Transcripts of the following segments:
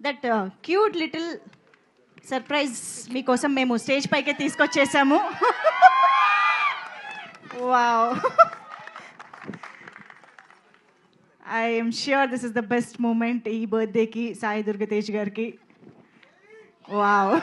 That cute little surprise మీకోసం మేము stage పైకే తీసుకొచ్చేసాము. Wow, I'm sure this is the best moment ఈ బర్త్డేకి సాయి దుర్గతేజ్ గారికి. వావ్,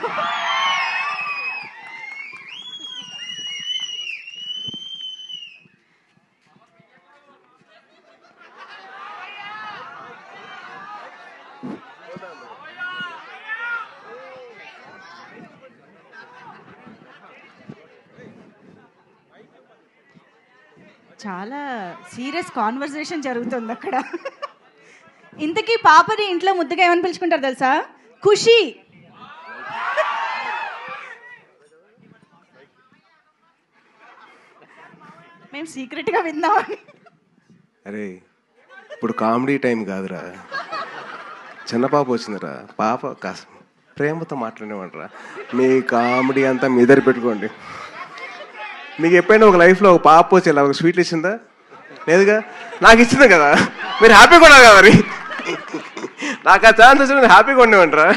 చాలా సీరియస్ కాన్వర్సేషన్ జరుగుతుంది అక్కడ. ఇంతకీ పాపని ఇంట్లో ముద్దుగా ఏమని పిలుచుకుంటారు తెలుసా? ఖుషి. మేము సీక్రెట్గా విందామని. అరే ఇప్పుడు కామెడీ టైం కాదురా, చిన్న పాప వచ్చిందిరా, పాప కాస్త ప్రేమతో మాట్లాడేమంటారా. మీ కామెడీ అంతా మీ దగ్గర పెట్టుకోండి. మీకు ఎప్పుడైనా ఒక లైఫ్లో ఒక పాప వచ్చి ఇలా ఒక స్వీట్లు ఇచ్చిందా? లేదుగా. నాకు ఇచ్చింది కదా, మీరు హ్యాపీగా ఉన్నారు కదా. మరి నాకు ఆ ఛాన్స్ వచ్చి నేను హ్యాపీగా ఉండేమంటారా.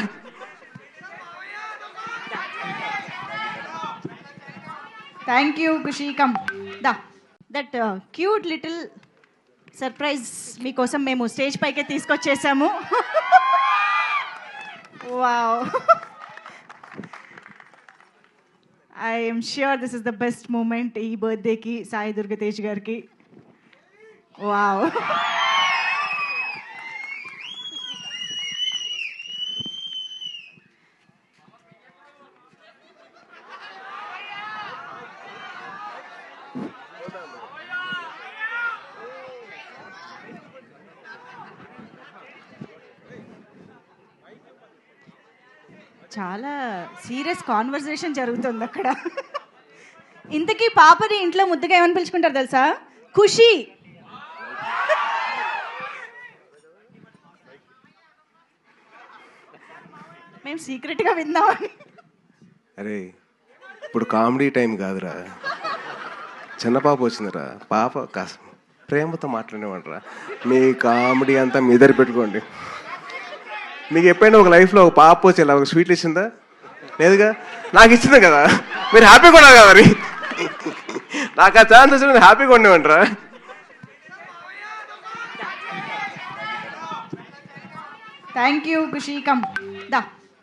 Thank you Khushi. కమ్ దా. దట్ క్యూట్ లిటిల్ సర్ప్రైజ్ మీకోసం మేము స్టేజ్ పైకే తీసుకొచ్చేసాము. Wow, I'm sure this is the best moment ఈ బర్త్డేకి సాయి దుర్గతేజ్ గారికి. వావ్, చాలా సీరియస్ కాన్వర్సేషన్ జరుగుతుంది అక్కడ. ఇంతకీ పాపని ఇంట్లో ముద్దుగా ఏమని పిలుచుకుంటారు తెలుసా? ఖుషి. మేము సీక్రెట్గా విందామని. అరే ఇప్పుడు కామెడీ టైం కాదురా, చిన్న పాప వచ్చిందిరా, పాప కాస్త ప్రేమతో మాట్లాడేమంటారా. మీ కామెడీ అంతా మీ దగ్గర పెట్టుకోండి. మీకు ఎప్పుడైనా ఒక లైఫ్లో ఒక పాప వచ్చి ఇలా ఒక స్వీట్లు ఇచ్చిందా? లేదుగా. నాకు ఇచ్చింది కదా, మీరు హ్యాపీగా ఉన్నారు కదా. మరి నాకు ఆ ఛాన్స్ వచ్చి నేను హ్యాపీగా ఉండేమంటారా. Thank you Khushi. Come the.